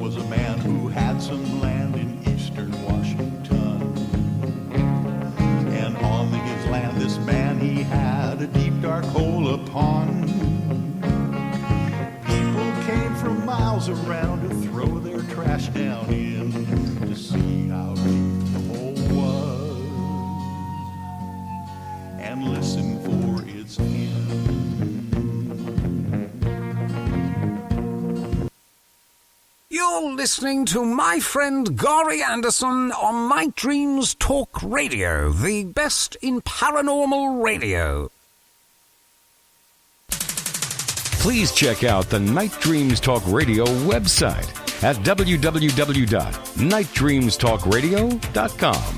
Was a man who had some land in eastern Washington. And on his land, this man, he had a deep, dark hole upon. People came from miles around to throw their trash down in to see how deep the hole was and listen for its end. You're listening to my friend Gary Anderson on Night Dreams Talk Radio, the best in paranormal radio. Please check out the Night Dreams Talk Radio website at www.nightdreamstalkradio.com.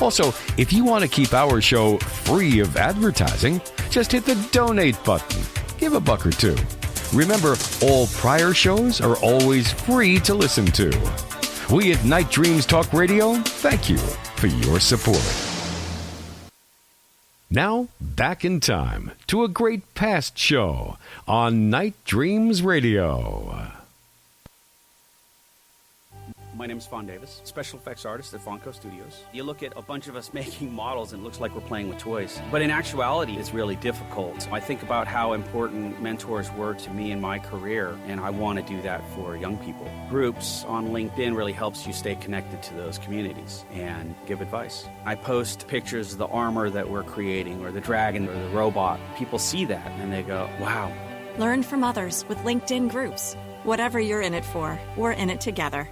Also, if you want to keep our show free of advertising, just hit the donate button. Give a buck or two. Remember, all prior shows are always free to listen to. We at Night Dreams Talk Radio thank you for your support. Now, back in time to a great past show on Night Dreams Radio. My name is Fawn Davis, special effects artist at Fonco Studios. You look at a bunch of us making models and it looks like we're playing with toys. But in actuality, it's really difficult. I think about how important mentors were to me in my career, and I want to do that for young people. Groups on LinkedIn really helps you stay connected to those communities and give advice. I post pictures of the armor that we're creating, or the dragon, or the robot. People see that and they go, wow. Learn from others with LinkedIn groups. Whatever you're in it for, we're in it together.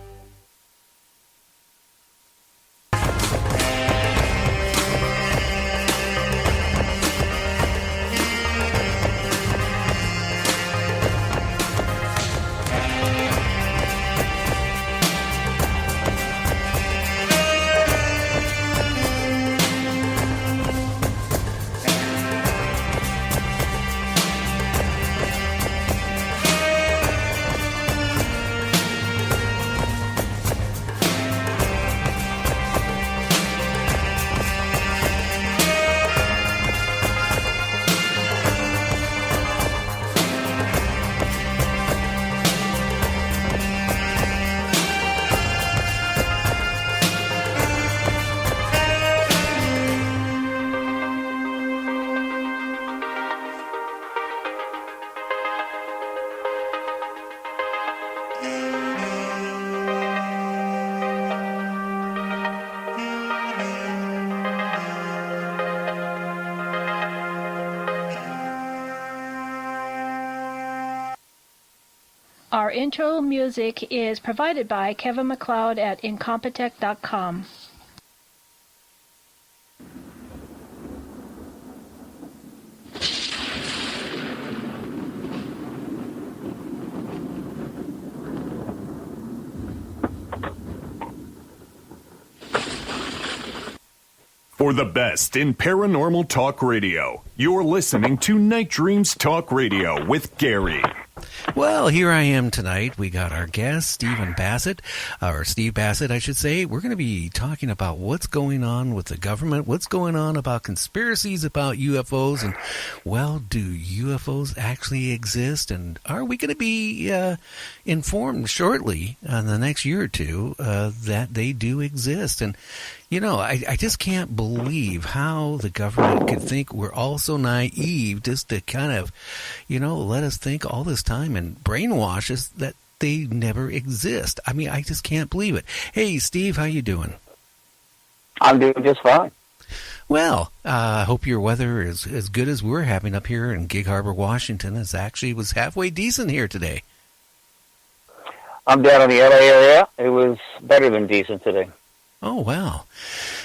Our intro music is provided by Kevin MacLeod at Incompetech.com. For the best in paranormal talk radio, you're listening to Night Dreams Talk Radio with Gary. Well, here I am tonight. We got our guest, Steve-Bassett, or Steve Bassett, I should say. We're going to be talking about what's going on with the government, what's going on about conspiracies about UFOs, and, well, do UFOs actually exist? And are we going to be informed shortly in the next year or two that they do exist? And, you know, I just can't believe how the government could think we're all so naive just to kind of, you know, let us think all this time and brainwash us that they never exist. I mean, I just can't believe it. Hey, Steve, how you doing? I'm doing just fine. Well, I hope your weather is as good as we're having up here in Gig Harbor, Washington. It actually was halfway decent here today. I'm down in the LA area. It was better than decent today. Oh, wow.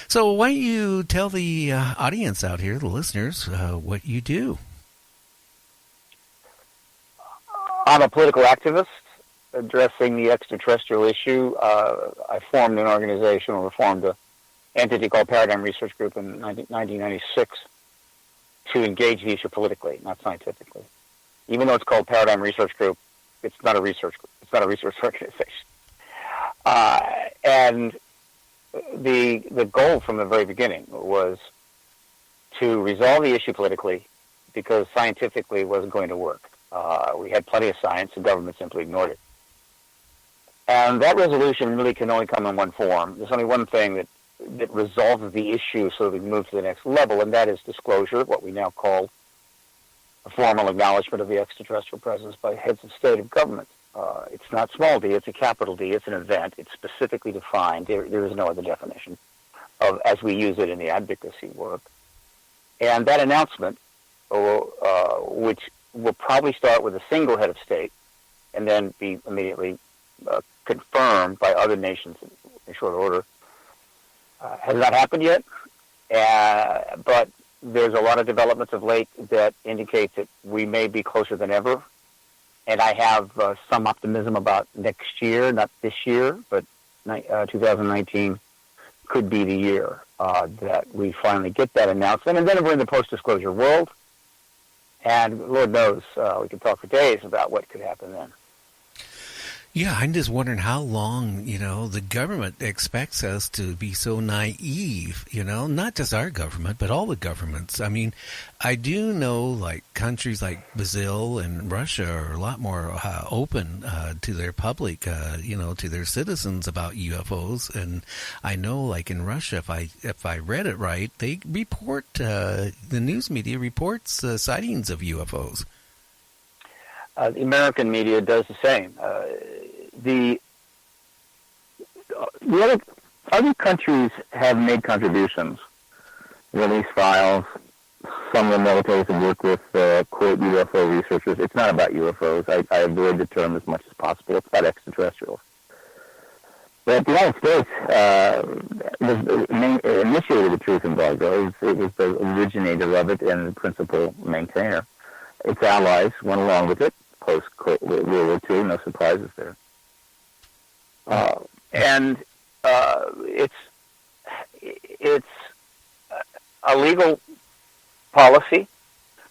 So why don't you tell the audience out here, the listeners, what you do? I'm a political activist addressing the extraterrestrial issue. I formed an organization, or formed an entity called Paradigm Research Group in 1996 to engage the issue politically, not scientifically. Even though it's called Paradigm Research Group, it's not a research group. It's not a research organization. And the goal from the very beginning was to resolve the issue politically, because scientifically it wasn't going to work. We had plenty of science, the government simply ignored it. And that resolution really can only come in one form. There's only one thing that resolves the issue so that we move to the next level, and that is disclosure, what we now call a formal acknowledgement of the extraterrestrial presence by heads of state and government. It's not small d, it's a capital D, it's an event, it's specifically defined. There is no other definition of as we use it in the advocacy work. And that announcement, which will probably start with a single head of state and then be immediately confirmed by other nations in short order, has not happened yet, but there's a lot of developments of late that indicate that we may be closer than ever. And I have some optimism about next year, not this year, but 2019 could be the year that we finally get that announcement. And then we're in the post-disclosure world. And Lord knows, we could talk for days about what could happen then. Yeah, I'm just wondering how long, the government expects us to be so naive, not just our government, but all the governments. I mean, I do know like countries like Brazil and Russia are a lot more open to their public, to their citizens about UFOs. And I know like in Russia, if I read it right, they report, the news media reports sightings of UFOs. The American media does the same. The other countries have made contributions, released files. Some of the militaries have worked with, quote, UFO researchers. It's not about UFOs. I avoid the term as much as possible. It's about extraterrestrials. But the United States initiated the truth embargo. It was the originator of it and the principal maintainer. Its allies went along with it. Post-World War II, no surprises there. And it's a legal policy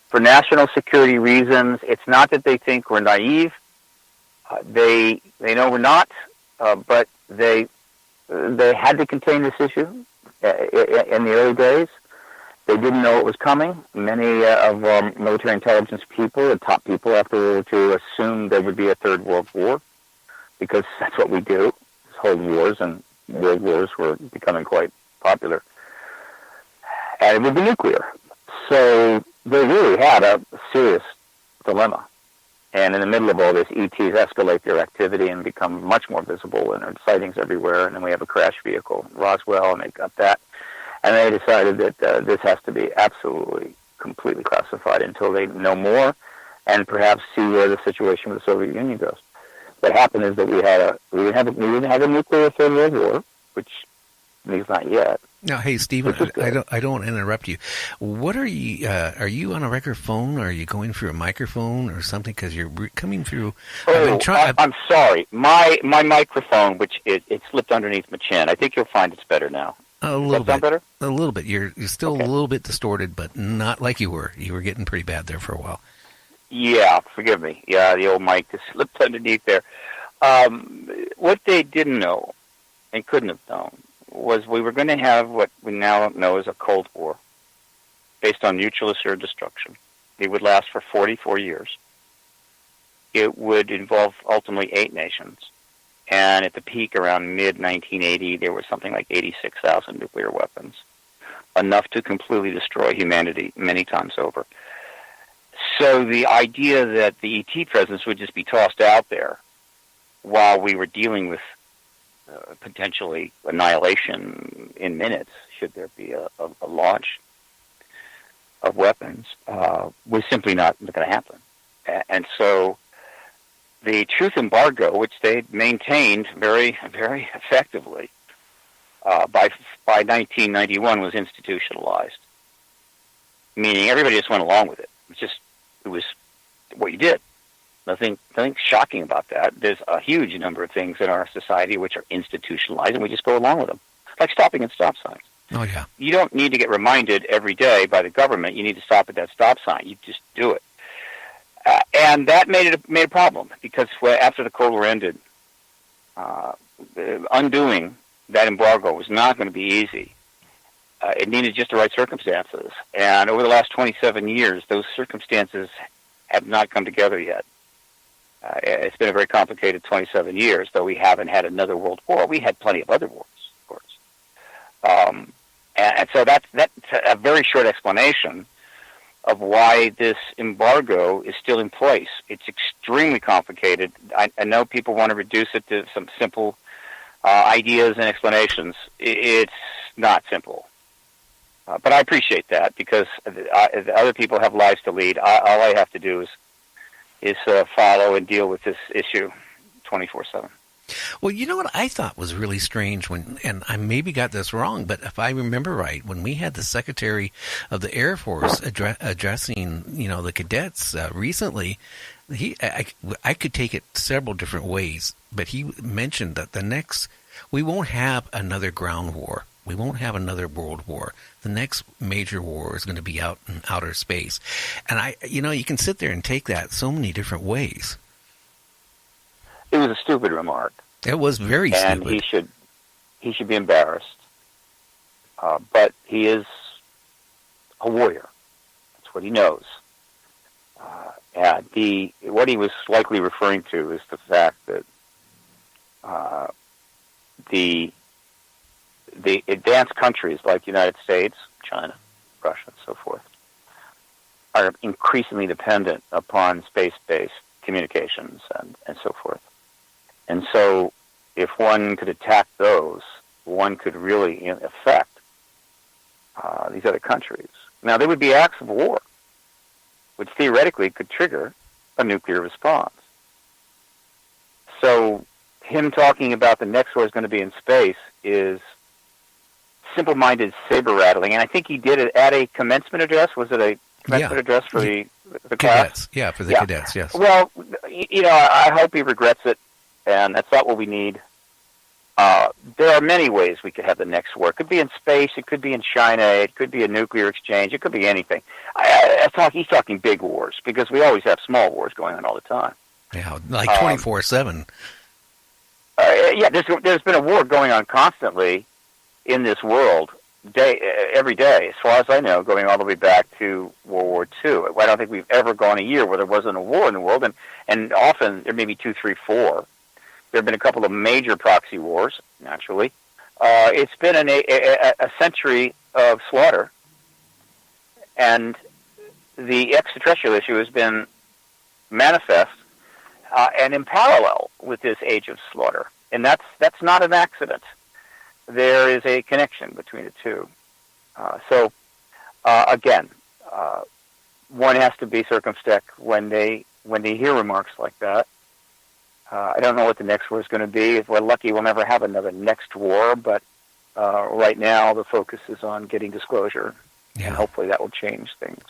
for national security reasons. It's not that they think we're naive. They know we're not, but they had to contain this issue in the early days. They didn't know it was coming. Many of our military intelligence people, the top people after World War II, assumed there would be a third world war because that's what we do, hold wars, and world wars were becoming quite popular. And it would be nuclear. So they really had a serious dilemma. And in the middle of all this, ETs escalate their activity and become much more visible, and there are sightings everywhere. And then we have a crash vehicle in Roswell, and they got that. And they decided that this has to be absolutely, completely classified until they know more and perhaps see where the situation with the Soviet Union goes. What happened is that we didn't have a nuclear third world war, which means not yet. Now, hey, Stephen, I don't want to interrupt you. What are you on a record phone? Or are you going through a microphone or something? Because you're coming through. I'm sorry. My microphone, which it slipped underneath my chin. I think you'll find it's better now. A little bit. Better? A little bit. You're still a little bit distorted, but not like you were. You were getting pretty bad there for a while. Yeah, forgive me. Yeah, the old mic just slipped underneath there. What they didn't know and couldn't have known was we were going to have what we now know as a Cold War based on mutual assured destruction. It would last for 44 years. It would involve ultimately 8 nations. And at the peak around mid-1980, there was something like 86,000 nuclear weapons, enough to completely destroy humanity many times over. So the idea that the ET presence would just be tossed out there while we were dealing with potentially annihilation in minutes, should there be a launch of weapons, was simply not going to happen. And so the truth embargo, which they maintained very, very effectively, by 1991 was institutionalized, meaning everybody just went along with it. It was what you did. Nothing shocking about that. There's a huge number of things in our society which are institutionalized, and we just go along with them, like stopping at stop signs. Oh, yeah. You don't need to get reminded every day by the government you need to stop at that stop sign. You just do it. And that made a problem, because after the Cold War ended, undoing that embargo was not going to be easy. It needed just the right circumstances. And over the last 27 years, those circumstances have not come together yet. It's been a very complicated 27 years, though we haven't had another world war. We had plenty of other wars, of course. And so that's a very short explanation of why this embargo is still in place. It's extremely complicated. I know people want to reduce it to some simple ideas and explanations. It's not simple. But I appreciate that because other people have lives to lead. All I have to do is follow and deal with this issue 24/7. Well, you know what I thought was really strange and I maybe got this wrong, but if I remember right, when we had the Secretary of the Air Force addressing, the cadets recently, I could take it several different ways, but he mentioned that we won't have another ground war. We won't have another world war. The next major war is going to be out in outer space. And you can sit there and take that so many different ways. It was a stupid remark. It was very stupid. And he should be embarrassed. But he is a warrior. That's what he knows. What he was likely referring to is the fact that the advanced countries like the United States, China, Russia, and so forth, are increasingly dependent upon space-based communications and so forth. And so if one could attack those, one could really affect these other countries. Now, there would be acts of war, which theoretically could trigger a nuclear response. So him talking about the next war is going to be in space is simple-minded saber-rattling. And I think he did it at a commencement address. Was it a commencement address for the cadets? class? Yeah, for the cadets, yes. Well, I hope he regrets it. And that's not what we need. There are many ways we could have the next war. It could be in space. It could be in China. It could be a nuclear exchange. It could be anything. He's talking big wars because we always have small wars going on all the time. Yeah, like 24/7. There's been a war going on constantly in this world every day, as far as I know, going all the way back to World War II. I don't think we've ever gone a year where there wasn't a war in the world, and often there may be 2, 3, 4. There have been a couple of major proxy wars, naturally. It's been a century of slaughter, and the extraterrestrial issue has been manifest and in parallel with this age of slaughter. And that's not an accident. There is a connection between the two. Again, one has to be circumspect when they hear remarks like that. I don't know what the next war is going to be. If we're lucky, we'll never have another next war, but right now the focus is on getting disclosure, and hopefully that will change things.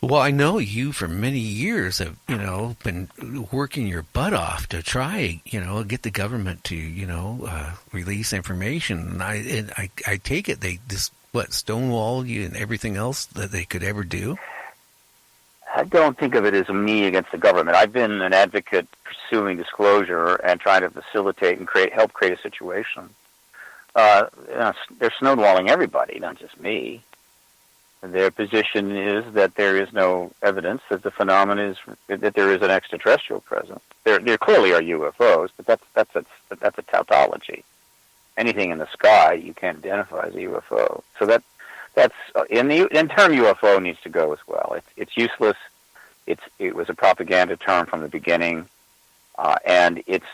Well, I know you for many years have, been working your butt off to try, get the government to, release information. And I take it they just, stonewall you and everything else that they could ever do? I don't think of it as me against the government. I've been an advocate pursuing disclosure and trying to facilitate and help create a situation. They're stonewalling everybody, not just me. Their position is that there is no evidence that the phenomenon is that there is an extraterrestrial presence. There clearly are UFOs, but that's a tautology. Anything in the sky you can't identify as a UFO. So that's in term UFO needs to go as well. It's useless. It was a propaganda term from the beginning, and it's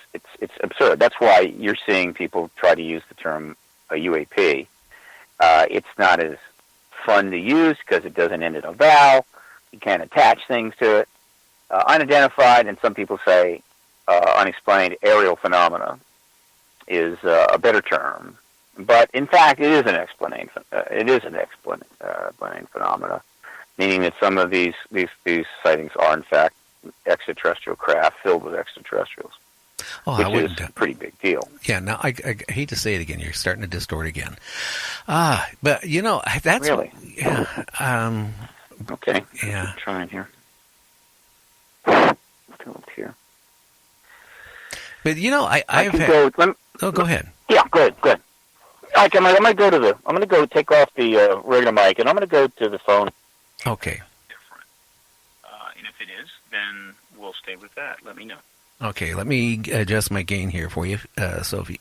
absurd. That's why you're seeing people try to use the term a UAP. It's not as fun to use because it doesn't end in a vowel. You can't attach things to it. Unidentified, and some people say unexplained aerial phenomena is a better term. But in fact, it is an explained phenomena, meaning that some of these sightings are in fact extraterrestrial craft filled with extraterrestrials, which is a pretty big deal. Yeah. Now I hate to say it again. You're starting to distort again. But that's really. Yeah. Okay. Yeah. I'm trying here. Go up here. But I've had. Go ahead. Yeah. Good. I'm going to go take off the regular mic, and I'm going to go to the phone. Okay. And if it is, then we'll we'll stay with that. Let me know. Okay, let me adjust my gain here for you. So if you